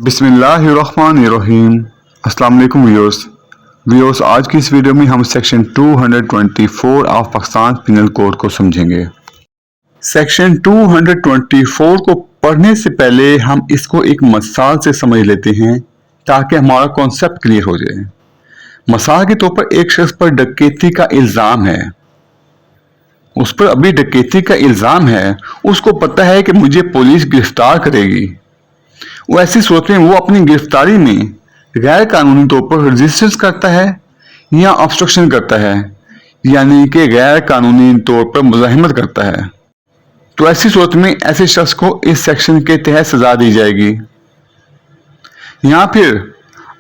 बिस्मिल्लाहिर्रहमानिर्रहीम। अस्सलाम वालेकुम व्यूअर्स, आज की इस वीडियो में हम section 224 of Pakistan penal code को समझेंगे। सेक्शन 224 को पढ़ने से पहले हम इसको एक मिसाल से समझ लेते हैं ताकि हमारा कॉन्सेप्ट क्लियर हो जाए। मिसाल के तौर पर एक शख्स पर डकैती का इल्ज़ाम है, उस पर अभी डकैती का इल्ज़ाम है, उसको पता है कि मुझे पुलिस गिरफ्तार करेगी। वो ऐसी सूरत में वो अपनी गिरफ्तारी में गैर कानूनी तौर पर रेजिस्टेंस करता है या ऑब्स्ट्रक्शन करता है, यानी कि गैर कानूनी तौर पर मुज़ाहिमत करता है। तो ऐसी सूरत में ऐसे शख्स को इस सेक्शन के तहत सजा दी जाएगी। या फिर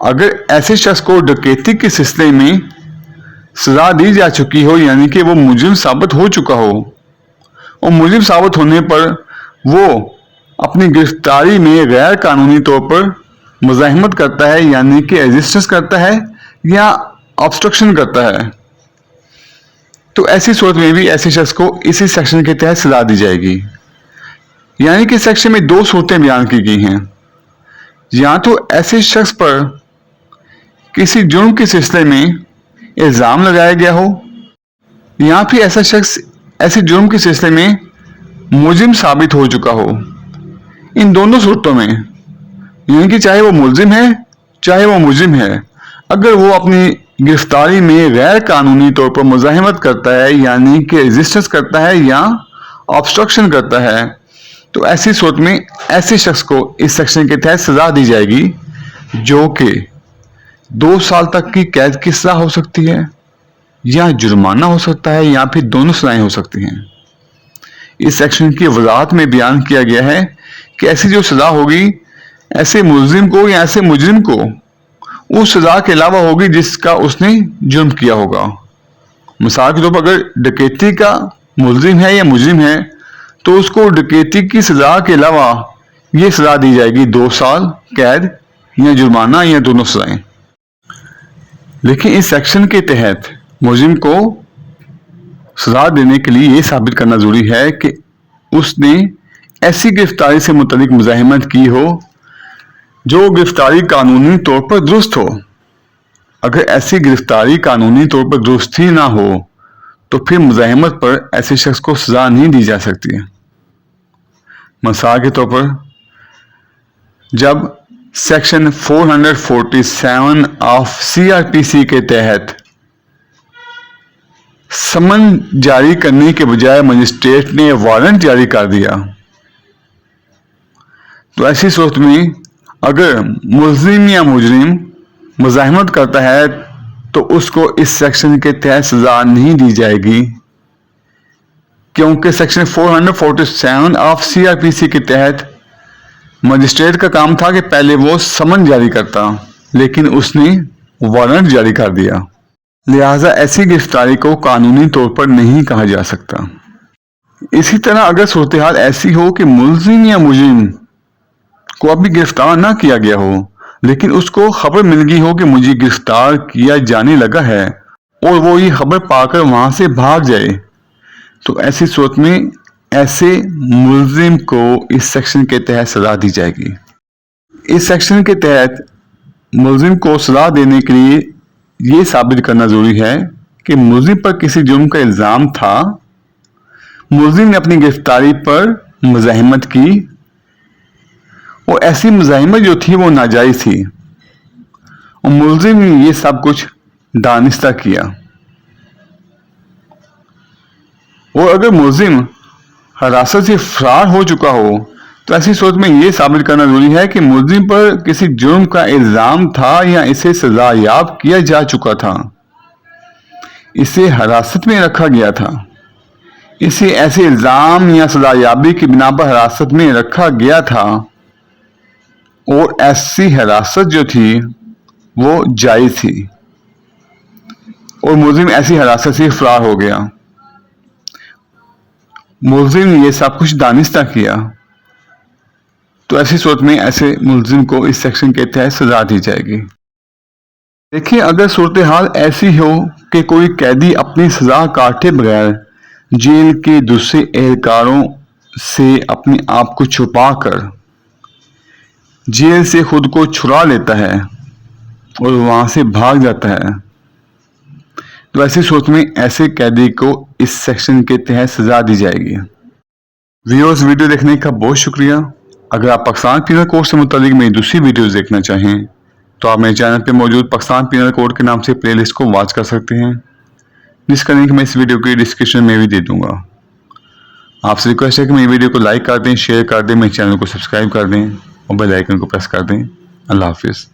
अगर ऐसे शख्स को डकैती के सिलसिले में सजा दी जा चुकी हो, यानी कि वो मुजरिम साबित हो चुका हो, और मुजरिम साबित होने पर वो अपनी गिरफ्तारी में गैर कानूनी तौर पर मुज़ाहिमत करता है, यानी कि रेजिस्टेंस करता है या ऑब्स्ट्रक्शन करता है, तो ऐसी सूरत में भी ऐसे शख्स को इसी सेक्शन के तहत सजा दी जाएगी। यानी कि सेक्शन में दो सूरतें बयान की गई हैं। या तो ऐसे शख्स पर किसी जुर्म के सिलसिले में इल्ज़ाम लगाया गया हो, या फिर ऐसा शख्स ऐसे जुर्म के सिलसिले में मुजरिम साबित हो चुका हो। इन दोनों सूरतों में, यानी कि चाहे वो मुलजिम है चाहे वो मुजरिम है, अगर वो अपनी गिरफ्तारी में गैर कानूनी तौर पर मुज़ाहिमत करता है, यानी कि रेजिस्टेंस करता है या ऑब्स्ट्रक्शन करता है, तो ऐसी सूरत में ऐसे शख्स को इस सेक्शन के तहत सजा दी जाएगी, जो कि 2 साल तक की कैद की सजा हो सकती है, या जुर्माना हो सकता है, या फिर दोनों सजाएं हो सकती हैं। इस सेक्शन की वजाहत में बयान किया गया है कि ऐसी जो सजा होगी ऐसे मुलजिम को या ऐसे मुजरिम को उस सजा के अलावा होगी जिसका उसने जुर्म किया होगा। मिसाल के तौर पर अगर डकैती का मुलजिम है या मुजरिम है, तो उसको डकैती की सजा के अलावा ये सजा दी जाएगी 2 साल कैद या जुर्माना या दोनों सजाएं। लेकिन इस सेक्शन के तहत मुजरिम को सजा देने के लिए ये साबित करना जरूरी है कि उसने ऐसी गिरफ्तारी से मुतल्लिक मुज़ाहिमत की हो जो गिरफ्तारी कानूनी तौर पर दुरुस्त हो। अगर ऐसी गिरफ्तारी कानूनी तौर पर दुरुस्त ही ना हो तो फिर मुज़ाहिमत पर ऐसे शख्स को सजा नहीं दी जा सकती है। मिसाल के तौर पर जब सेक्शन 447 ऑफ CRPC के तहत समन जारी करने के बजाय मजिस्ट्रेट ने वारंट जारी कर दिया, तो ऐसी सूरत में अगर मुलजिम या मुजरिम मुज़ाहिमत करता है तो उसको इस सेक्शन के तहत सजा नहीं दी जाएगी, क्योंकि सेक्शन 447 ऑफ CRPC के तहत मजिस्ट्रेट का काम था कि पहले वो समन जारी करता, लेकिन उसने वारंट जारी कर दिया। लिहाजा ऐसी गिरफ्तारी को कानूनी तौर पर नहीं कहा जा सकता। इसी तरह अगर सूरत हाल ऐसी हो कि मुलजिम या मुजरिम को अभी गिरफ्तार ना किया गया हो, लेकिन उसको खबर मिल गई हो कि मुझे गिरफ्तार किया जाने लगा है, और वो ये खबर पाकर वहां से भाग जाए, तो ऐसी सूरत में ऐसे मुलजिम को इस सेक्शन के तहत सजा दी जाएगी। इस सेक्शन के तहत मुलजिम को सजा देने के लिए ये साबित करना जरूरी है कि मुलजिम पर किसी जुर्म का इल्जाम था, मुलजिम ने अपनी गिरफ्तारी पर मुज़ाहिमत की, और ऐसी मुज़ाहिमत जो थी वो नाजायज थी, और मुलजिम ने ये सब कुछ दानिस्ता किया। और अगर मुलजिम हिरासत से फरार हो चुका हो, तो ऐसी सूरत में ये साबित करना जरूरी है कि मुलजिम पर किसी जुर्म का इल्जाम था या इसे सजा याब किया जा चुका था, इसे हिरासत में रखा गया था, इसे ऐसे इल्जाम या सजा याबी की बिना पर हिरासत में रखा गया था, और ऐसी हिरासत जो थी वो जायज थी, और मुलजिम ऐसी हिरासत से फरार हो गया। मुलजिम ने ये सब कुछ दानिस्ता किया, तो ऐसी सूरत में ऐसे मुलजिम को इस सेक्शन के तहत सजा दी जाएगी। देखिए, अगर सूरत हाल ऐसी हो कि कोई कैदी अपनी सजा काटे बगैर जेल के दूसरे एहलकारों से अपने आप को छुपा कर जेल से खुद को छुड़ा लेता है और वहां से भाग जाता है, तो ऐसी सूरत में ऐसे कैदी को इस सेक्शन के तहत सजा दी जाएगी। व्यूअर्स, वीडियो देखने का बहुत शुक्रिया। अगर आप पाकिस्तान पीनल कोड से मुतालिक मेरी दूसरी वीडियोस देखना चाहें तो आप मेरे चैनल पे मौजूद पाकिस्तान पीनल कोड के नाम से प्लेलिस्ट को वॉच कर सकते हैं, जिसका लिंक मैं इस वीडियो के डिस्क्रिप्शन में भी दे दूंगा। आपसे रिक्वेस्ट है कि मेरी वीडियो को लाइक कर दें, शेयर कर दें, मेरे चैनल को सब्सक्राइब कर दें और बेल आइकन को प्रेस कर दें। अल्लाह हाफिज़।